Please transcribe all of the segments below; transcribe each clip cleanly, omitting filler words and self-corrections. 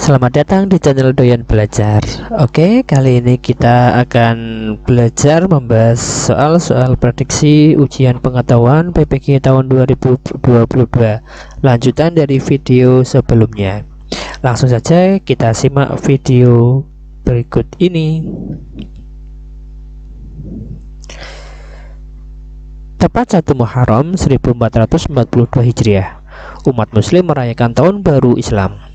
Selamat datang di channel Doyan Belajar. Oke, kali ini kita akan belajar membahas soal-soal prediksi ujian pengetahuan PPG tahun 2022, lanjutan dari video sebelumnya. Langsung saja kita simak video berikut ini. Tepat 1 Muharram 1442 Hijriah, umat muslim merayakan tahun baru Islam.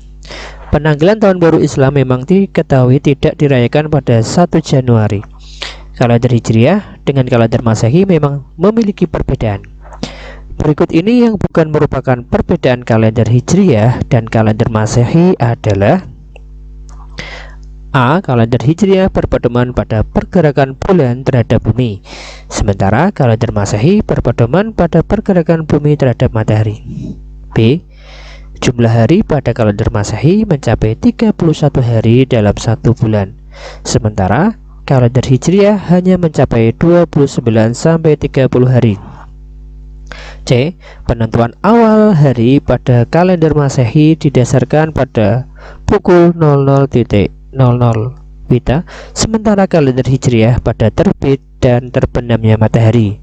Penanggalan tahun baru Islam memang diketahui tidak dirayakan pada 1 Januari. Kalender Hijriah dengan kalender Masehi memang memiliki perbedaan. Berikut ini yang bukan merupakan perbedaan kalender Hijriah dan kalender Masehi adalah: A. Kalender Hijriah berpedoman pada pergerakan bulan terhadap bumi, sementara kalender Masehi berpedoman pada pergerakan bumi terhadap matahari. B. Jumlah hari pada kalender Masehi mencapai 31 hari dalam 1 bulan, sementara kalender Hijriah hanya mencapai 29 sampai 30 hari. C. Penentuan awal hari pada kalender Masehi didasarkan pada pukul 00.00 WITA, sementara kalender Hijriah pada terbit dan terbenamnya matahari.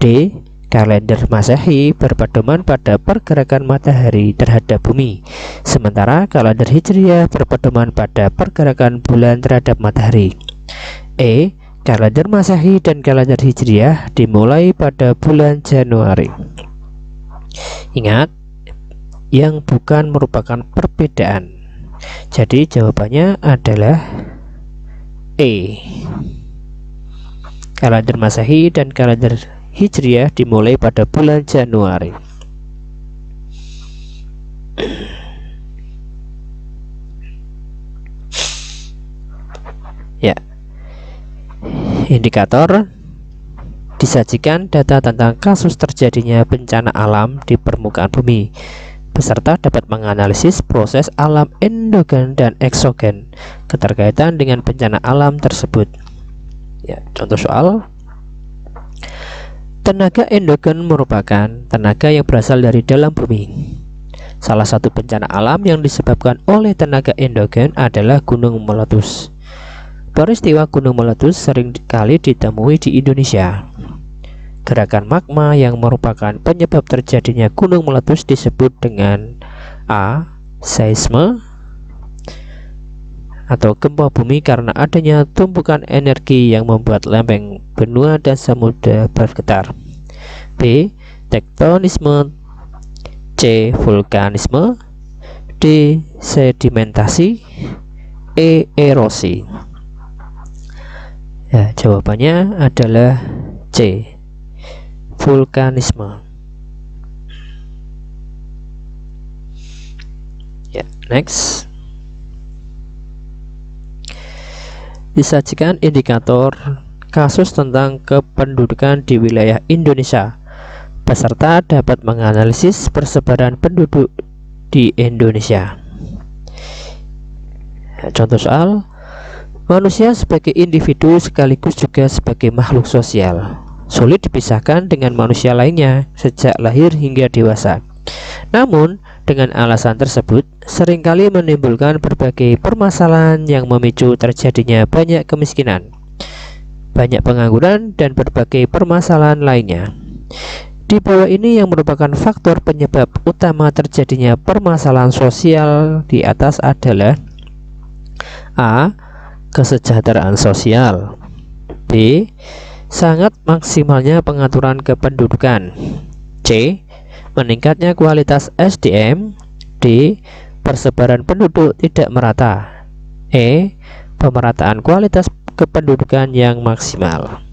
D. Kalender Masehi berpedoman pada pergerakan matahari terhadap bumi, sementara kalender Hijriah berpedoman pada pergerakan bulan terhadap matahari. E. Kalender Masehi dan kalender Hijriah dimulai pada bulan Januari. Ingat, yang bukan merupakan perbedaan. Jadi jawabannya adalah E. Kalender Masehi dan kalender Hijriah dimulai pada bulan Januari. Ya. Indikator disajikan data tentang kasus terjadinya bencana alam di permukaan bumi. Peserta dapat menganalisis proses alam endogen dan eksogen keterkaitan dengan bencana alam tersebut. Ya, contoh soal. Tenaga endogen merupakan tenaga yang berasal dari dalam bumi. Salah satu bencana alam yang disebabkan oleh tenaga endogen adalah gunung meletus. Peristiwa gunung meletus sering kali ditemui di Indonesia. Gerakan magma yang merupakan penyebab terjadinya gunung meletus disebut dengan A. Seisme atau gempa bumi karena adanya tumpukan energi yang membuat lempeng benua dan samudra bergetar. B. Tektonisme. C. Vulkanisme. D. Sedimentasi. E. Erosi. Ya, jawabannya adalah C. Vulkanisme. Ya, next. Disajikan indikator kasus tentang kependudukan di wilayah Indonesia. Peserta dapat menganalisis persebaran penduduk di Indonesia. Contoh soal. Manusia sebagai individu sekaligus juga sebagai makhluk sosial, sulit dipisahkan dengan manusia lainnya sejak lahir hingga dewasa. Namun, dengan alasan tersebut seringkali menimbulkan berbagai permasalahan yang memicu terjadinya banyak kemiskinan, banyak pengangguran, dan berbagai permasalahan lainnya. Di bawah ini yang merupakan faktor penyebab utama terjadinya permasalahan sosial di atas adalah: A. Kesejahteraan sosial. B. Sangat maksimalnya pengaturan kependudukan. C. Meningkatnya kualitas SDM. D. Persebaran penduduk tidak merata. E. Pemerataan kualitas kependudukan yang maksimal.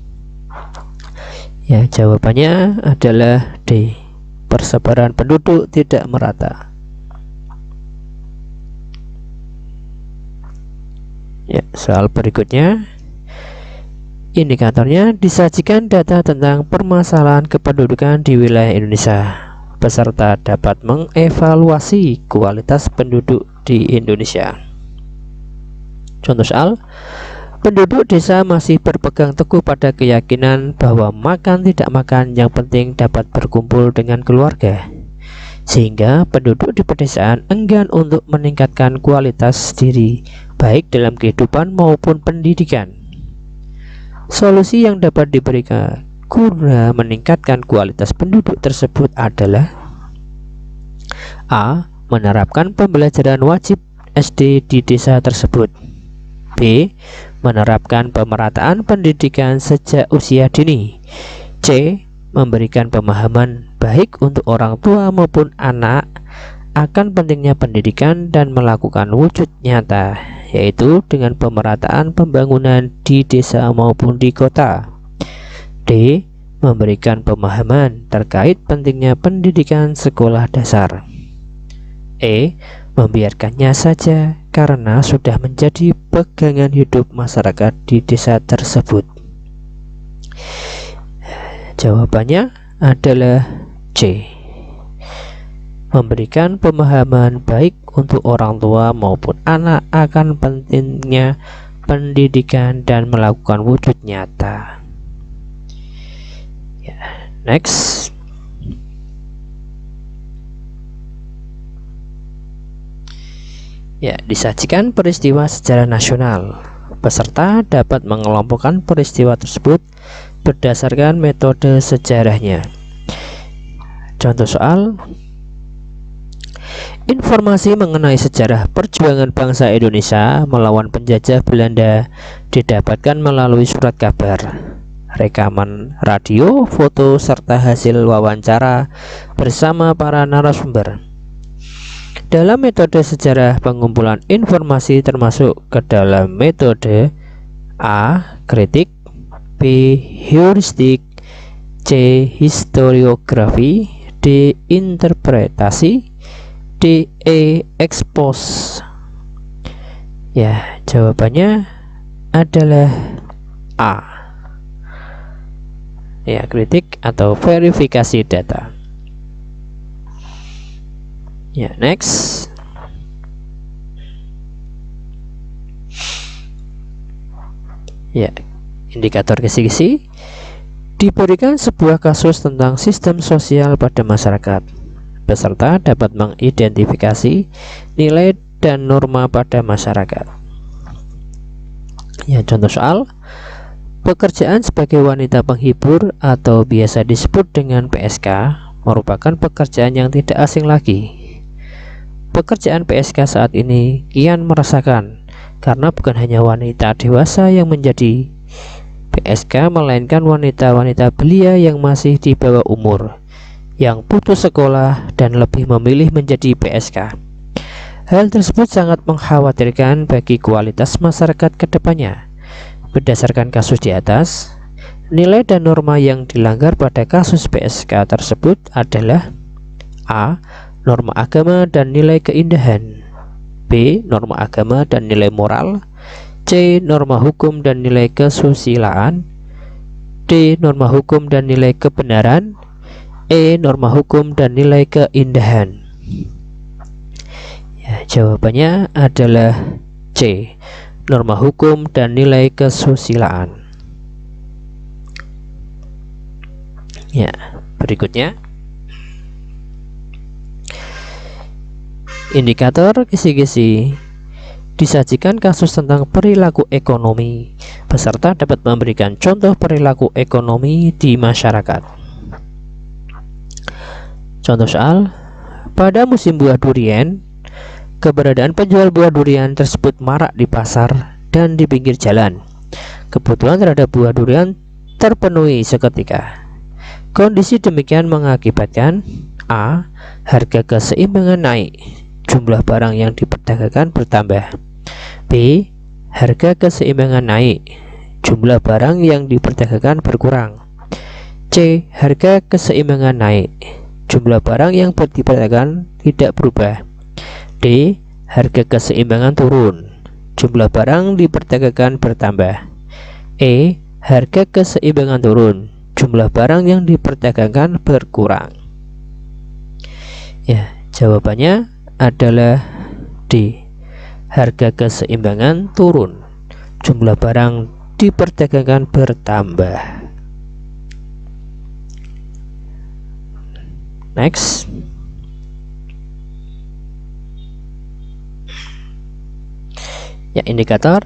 Ya, jawabannya adalah D. Persebaran penduduk tidak merata. Ya, soal berikutnya. Indikatornya disajikan data tentang permasalahan kependudukan di wilayah Indonesia. Peserta dapat mengevaluasi kualitas penduduk di Indonesia. Contoh soal. Penduduk desa masih berpegang teguh pada keyakinan bahwa makan tidak makan, yang penting dapat berkumpul dengan keluarga. sehingga penduduk di pedesaan enggan untuk meningkatkan kualitas diri, baik dalam kehidupan maupun pendidikan. Solusi yang dapat diberikan guna meningkatkan kualitas penduduk tersebut adalah A. Menerapkan pembelajaran wajib SD di desa tersebut. B. Menerapkan pemerataan pendidikan sejak usia dini. C. Memberikan pemahaman baik untuk orang tua maupun anak akan pentingnya pendidikan dan melakukan wujud nyata, yaitu dengan pemerataan pembangunan di desa maupun di kota. D. Memberikan pemahaman terkait pentingnya pendidikan sekolah dasar. E. Membiarkannya saja karena sudah menjadi pegangan hidup masyarakat di desa tersebut. Jawabannya adalah C. Memberikan pemahaman baik untuk orang tua maupun anak akan pentingnya pendidikan dan melakukan wujud nyata. Next. Disajikan peristiwa sejarah nasional. Peserta dapat mengelompokkan peristiwa tersebut berdasarkan metode sejarahnya. Contoh soal: informasi mengenai sejarah perjuangan bangsa Indonesia melawan penjajah Belanda didapatkan melalui surat kabar, rekaman radio, foto, serta hasil wawancara bersama para narasumber. Dalam metode sejarah, pengumpulan informasi termasuk ke dalam metode A. Kritik, B. Heuristik, C. Historiografi, D. Interpretasi, D. Expose. Jawabannya adalah A. Kritik atau verifikasi data. Next. Indikator kisi-kisi. Diberikan sebuah kasus tentang sistem sosial pada masyarakat. Peserta dapat mengidentifikasi nilai dan norma pada masyarakat. Contoh soal: pekerjaan sebagai wanita penghibur atau biasa disebut dengan PSK merupakan pekerjaan yang tidak asing lagi. Pekerjaan PSK saat ini kian meresahkan karena bukan hanya wanita dewasa yang menjadi PSK, melainkan wanita-wanita belia yang masih di bawah umur, yang putus sekolah dan lebih memilih menjadi PSK. Hal tersebut sangat mengkhawatirkan bagi kualitas masyarakat ke depannya. Berdasarkan kasus di atas, nilai dan norma yang dilanggar pada kasus PSK tersebut adalah A. Norma agama dan nilai keindahan, B. Norma agama dan nilai moral, C. Norma hukum dan nilai kesusilaan, D. Norma hukum dan nilai kebenaran, E. Norma hukum dan nilai keindahan. Jawabannya adalah C. Norma hukum dan nilai kesusilaan. Berikutnya, indikator kisi-kisi. Disajikan kasus tentang perilaku ekonomi. Peserta dapat memberikan contoh perilaku ekonomi di masyarakat. Contoh soal: pada musim buah durian, keberadaan penjual buah durian tersebut marak di pasar dan di pinggir jalan. Kebutuhan terhadap buah durian terpenuhi seketika. Kondisi demikian mengakibatkan A. Harga keseimbangan naik, jumlah barang yang diperdagangkan bertambah. B. Harga keseimbangan naik, jumlah barang yang diperdagangkan berkurang. C. Harga keseimbangan naik, jumlah barang yang diperdagangkan tidak berubah. D. Harga keseimbangan turun, jumlah barang diperdagangkan bertambah. E. Harga keseimbangan turun, jumlah barang yang diperdagangkan berkurang. Jawabannya adalah D. Harga keseimbangan turun, jumlah barang diperdagangkan bertambah. Next. Ya, indikator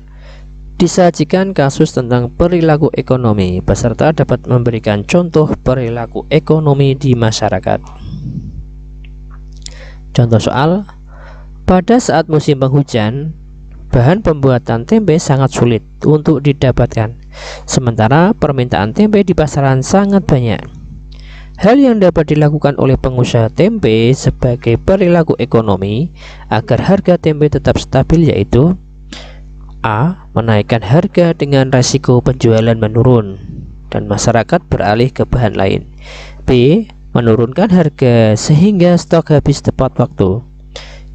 disajikan kasus tentang perilaku ekonomi. Peserta dapat memberikan contoh perilaku ekonomi di masyarakat. Contoh soal, pada saat musim penghujan, bahan pembuatan tempe sangat sulit untuk didapatkan, sementara permintaan tempe di pasaran sangat banyak. Hal yang dapat dilakukan oleh pengusaha tempe sebagai perilaku ekonomi agar harga tempe tetap stabil yaitu: A. Menaikkan harga dengan resiko penjualan menurun dan masyarakat beralih ke bahan lain. B. Menurunkan harga sehingga stok habis tepat waktu.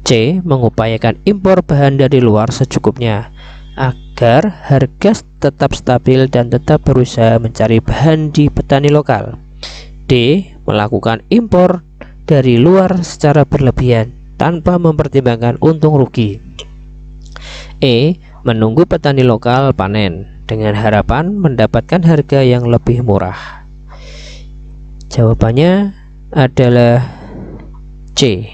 C. Mengupayakan impor bahan dari luar secukupnya agar harga tetap stabil dan tetap berusaha mencari bahan di petani lokal. D. Melakukan impor dari luar secara berlebihan tanpa mempertimbangkan untung rugi. E. Menunggu petani lokal panen dengan harapan mendapatkan harga yang lebih murah. Jawabannya adalah C.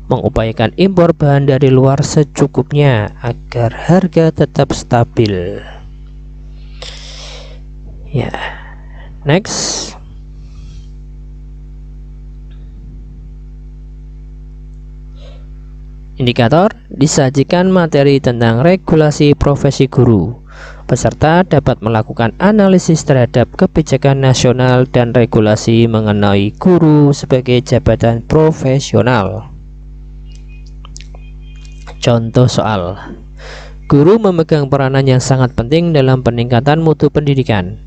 Mengupayakan impor bahan dari luar secukupnya agar harga tetap stabil. Ya, next. Indikator disajikan materi tentang regulasi profesi guru. Peserta dapat melakukan analisis terhadap kebijakan nasional dan regulasi mengenai guru sebagai jabatan profesional. Contoh soal, guru memegang peranan yang sangat penting dalam peningkatan mutu pendidikan.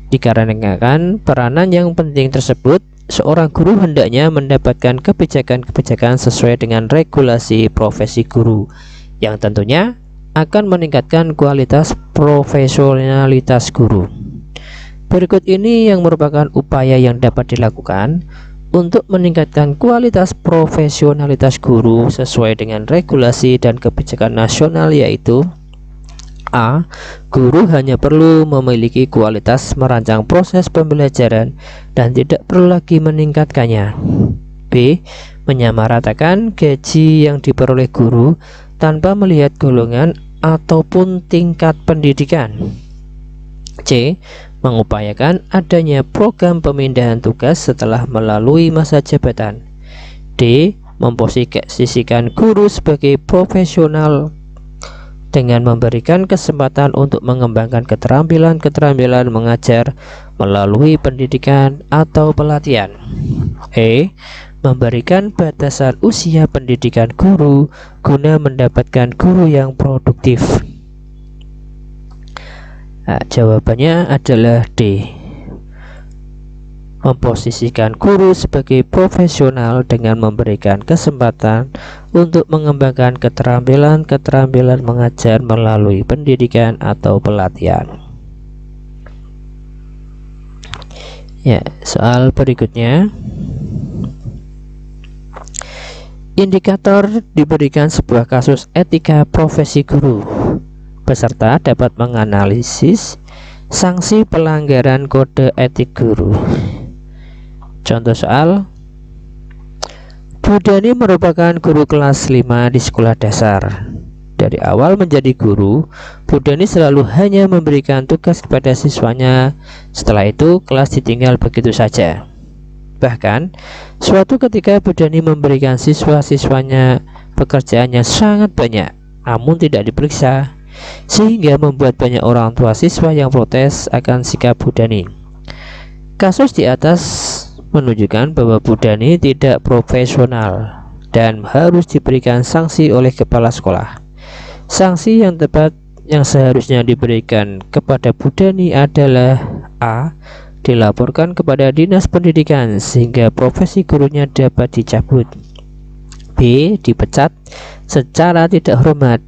Dikarenakan peranan yang penting tersebut, seorang guru hendaknya mendapatkan kebijakan-kebijakan sesuai dengan regulasi profesi guru yang tentunya akan meningkatkan kualitas profesionalitas guru. Berikut ini yang merupakan upaya yang dapat dilakukan untuk meningkatkan kualitas profesionalitas guru sesuai dengan regulasi dan kebijakan nasional, yaitu: A. Guru hanya perlu memiliki kualitas merancang proses pembelajaran dan tidak perlu lagi meningkatkannya. B. Menyamaratakan gaji yang diperoleh guru tanpa melihat golongan ataupun tingkat pendidikan. C. Mengupayakan adanya program pemindahan tugas setelah melalui masa jabatan. D. Memposisikan guru sebagai profesional dengan memberikan kesempatan untuk mengembangkan keterampilan-keterampilan mengajar melalui pendidikan atau pelatihan. E. Memberikan batasan usia pendidikan guru guna mendapatkan guru yang produktif. Nah, jawabannya adalah D. Memposisikan guru sebagai profesional dengan memberikan kesempatan untuk mengembangkan keterampilan-keterampilan mengajar melalui pendidikan atau pelatihan. Ya, soal berikutnya. Indikator diberikan sebuah kasus etika profesi guru. Peserta dapat menganalisis sanksi pelanggaran kode etik guru. Contoh soal, Bu Dani merupakan guru kelas 5 di sekolah dasar. Dari awal menjadi guru, Bu Dani selalu hanya memberikan tugas kepada siswanya. Setelah itu kelas ditinggal begitu saja. Bahkan suatu ketika Bu Dani memberikan siswa-siswanya pekerjaannya sangat banyak, namun tidak diperiksa, sehingga membuat banyak orang tua siswa yang protes akan sikap Bu Dani. Kasus di atas menunjukkan bahwa Bu Dani tidak profesional dan harus diberikan sanksi oleh kepala sekolah. Sanksi yang tepat yang seharusnya diberikan kepada Bu Dani adalah: A. Dilaporkan kepada dinas pendidikan sehingga profesi gurunya dapat dicabut. B. Dipecat secara tidak hormat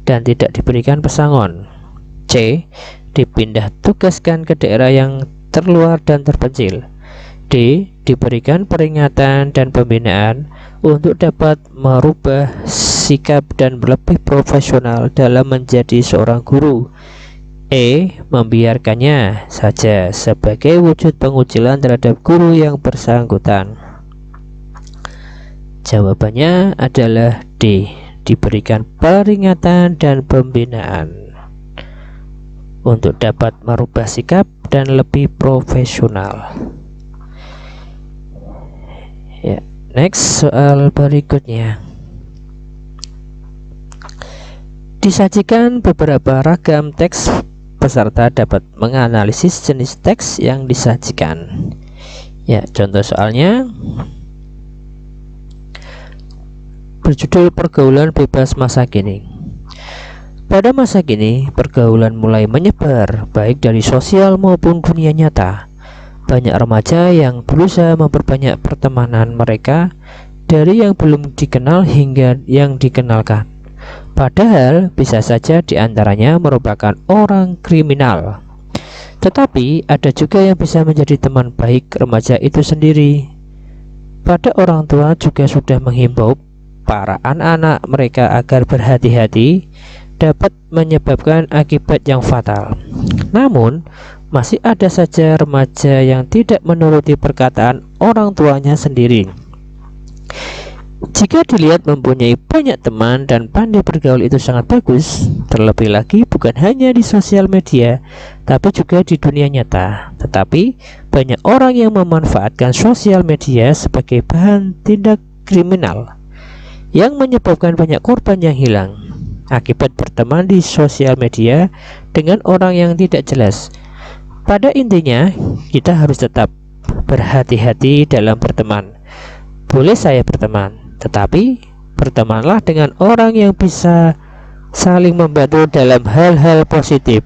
dan tidak diberikan pesangon. C. Dipindah tugaskan ke daerah yang terluar dan terpencil. D. Diberikan peringatan dan pembinaan untuk dapat merubah sikap dan lebih profesional dalam menjadi seorang guru. E. Membiarkannya saja sebagai wujud pengucilan terhadap guru yang bersangkutan. Jawabannya adalah D. diberikan peringatan dan pembinaan untuk dapat merubah sikap dan lebih profesional. Ya, next, soal berikutnya. Disajikan beberapa ragam teks, peserta dapat menganalisis jenis teks yang disajikan. Ya, contoh soalnya berjudul pergaulan bebas masa kini. Pada masa kini, pergaulan mulai menyebar baik dari sosial maupun dunia nyata. Banyak remaja yang berusaha memperbanyak pertemanan mereka, dari yang belum dikenal hingga yang dikenalkan. Padahal bisa saja diantaranya merupakan orang kriminal. Tetapi ada juga yang bisa menjadi teman baik remaja itu sendiri. Pada orang tua juga sudah menghimbau para anak-anak mereka agar berhati-hati, dapat menyebabkan akibat yang fatal. Namun masih ada saja remaja yang tidak menuruti perkataan orang tuanya sendiri. Jika dilihat mempunyai banyak teman dan pandai bergaul itu sangat bagus, terlebih lagi bukan hanya di sosial media, tapi juga di dunia nyata. Tetapi banyak orang yang memanfaatkan sosial media sebagai bahan tindak kriminal yang menyebabkan banyak korban yang hilang akibat berteman di sosial media dengan orang yang tidak jelas. Pada intinya, kita harus tetap berhati-hati dalam berteman. Boleh saya berteman, tetapi bertemanlah dengan orang yang bisa saling membantu dalam hal-hal positif.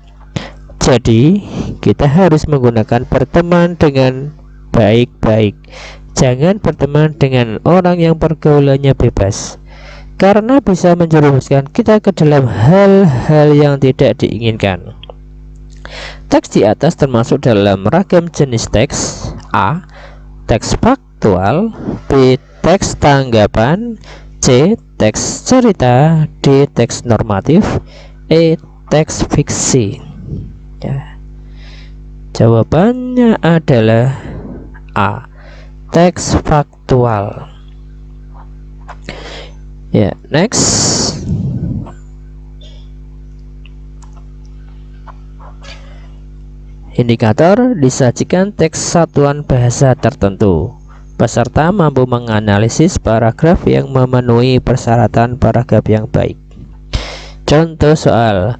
Jadi, kita harus menggunakan berteman dengan baik-baik. Jangan berteman dengan orang yang pergaulannya bebas, karena bisa menjerumuskan kita ke dalam hal-hal yang tidak diinginkan. Teks di atas termasuk dalam ragam jenis teks: A. Teks faktual, B. Teks tanggapan, C. Teks cerita, D. Teks normatif, E. Teks fiksi. Ya. Jawabannya adalah A. Teks faktual. Ya, next. Indikator disajikan teks satuan bahasa tertentu. Peserta mampu menganalisis paragraf yang memenuhi persyaratan paragraf yang baik. Contoh soal.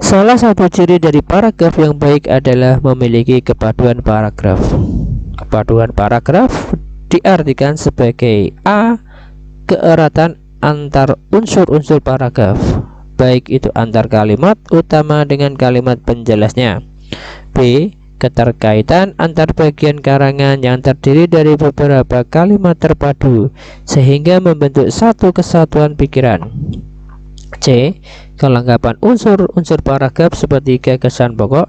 Salah satu ciri dari paragraf yang baik adalah memiliki kepaduan paragraf. Kepaduan paragraf diartikan sebagai A. Keeratan antar unsur-unsur paragraf, baik itu antar kalimat utama dengan kalimat penjelasnya. B. Keterkaitan antar bagian karangan yang terdiri dari beberapa kalimat terpadu sehingga membentuk satu kesatuan pikiran. C. Kelengkapan unsur-unsur paragraf seperti gagasan pokok,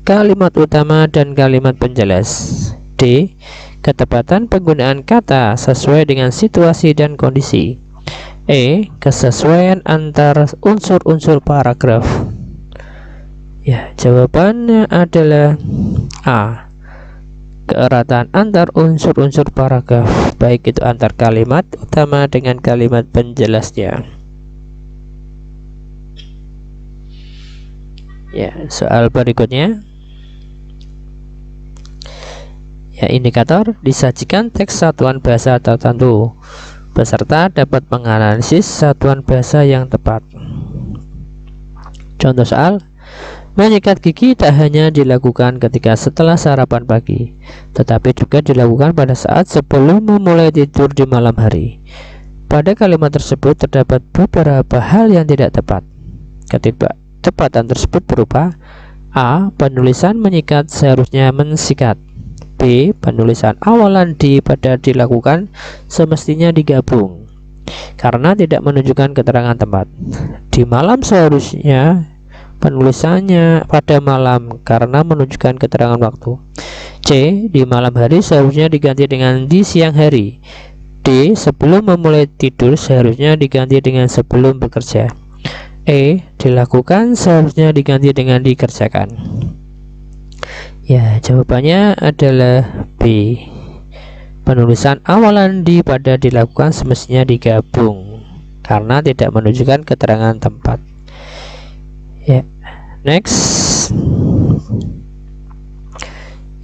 kalimat utama, dan kalimat penjelas. D. Ketepatan penggunaan kata sesuai dengan situasi dan kondisi. E. Kesesuaian antar unsur-unsur paragraf. Ya, jawabannya adalah A. Keeratan antar unsur-unsur paragraf, baik itu antar kalimat utama dengan kalimat penjelasnya. Ya, soal berikutnya. Ya, indikator disajikan teks satuan bahasa tertentu. Peserta dapat menganalisis satuan bahasa yang tepat. Contoh soal. Menyikat gigi tak hanya dilakukan ketika setelah sarapan pagi, tetapi juga dilakukan pada saat sebelum memulai tidur di malam hari. Pada kalimat tersebut terdapat beberapa hal yang tidak tepat. Ketidaktepatan tersebut berupa: A. Penulisan menyikat seharusnya mensikat. B. Penulisan awalan di pada dilakukan semestinya digabung karena tidak menunjukkan keterangan tempat. Di malam seharusnya penulisannya pada malam karena menunjukkan keterangan waktu. C. Di malam hari seharusnya diganti dengan di siang hari. D. Sebelum memulai tidur seharusnya diganti dengan sebelum bekerja. E. Dilakukan seharusnya diganti dengan dikerjakan. Ya, jawabannya adalah B. Penulisan awalan di pada dilakukan semestinya digabung. karena tidak menunjukkan keterangan tempat. Ya, next.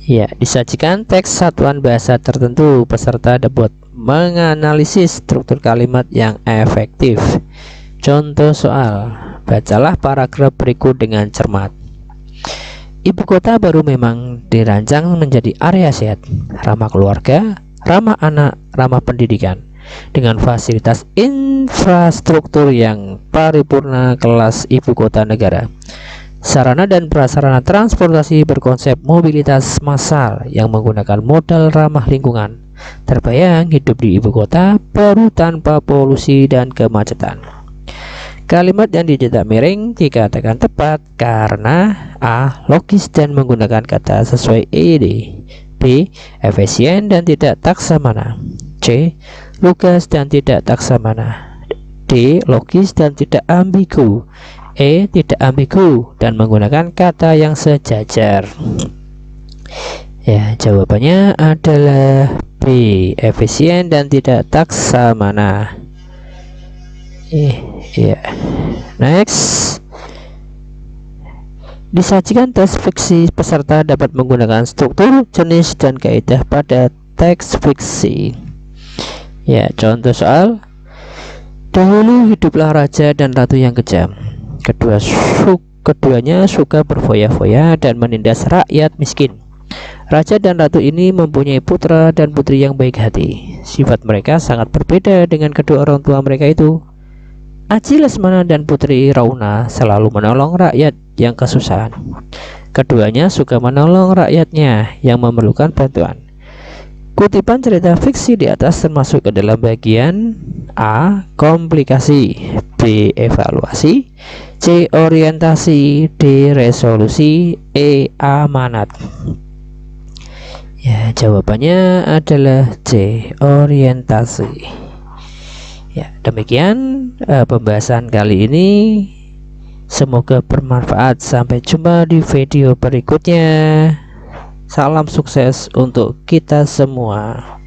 Ya, disajikan teks satuan bahasa tertentu, peserta dapat menganalisis struktur kalimat yang efektif. Contoh soal, bacalah paragraf berikut dengan cermat. Ibu kota baru memang dirancang menjadi area sehat, ramah keluarga, ramah anak, ramah pendidikan, dengan fasilitas infrastruktur yang paripurna kelas ibu kota negara. Sarana dan prasarana transportasi berkonsep mobilitas massal yang menggunakan modal ramah lingkungan. Terbayang hidup di ibu kota baru tanpa polusi dan kemacetan. Kalimat yang dicetak miring dikatakan tepat karena A. Logis dan menggunakan kata sesuai ed, B. Efisien dan tidak taksamana, C. Lugas dan tidak taksamana, D. Logis dan tidak ambigu, E. Tidak ambigu dan menggunakan kata yang sejajar. Ya, jawabannya adalah B. Efisien dan tidak taksamana. Ya. Next. Disajikan tes fiksi, peserta dapat menggunakan struktur, jenis, dan kaidah pada teks fiksi. Ya, contoh soal. Dahulu hiduplah raja dan ratu yang kejam. Keduanya suka berfoya-foya dan menindas rakyat miskin. Raja dan ratu ini mempunyai putra dan putri yang baik hati. Sifat mereka sangat berbeda dengan kedua orang tua mereka itu. Aji Lesmana dan Putri Rauna selalu menolong rakyat yang kesusahan. Keduanya suka menolong rakyatnya yang memerlukan bantuan. Kutipan cerita fiksi di atas termasuk ke dalam bagian A. Komplikasi, B. Evaluasi, C. Orientasi, D. Resolusi, E. Amanat. Ya, jawabannya adalah C. Orientasi. Ya, demikian pembahasan kali ini. Semoga bermanfaat. Sampai jumpa di video berikutnya. Salam sukses untuk kita semua.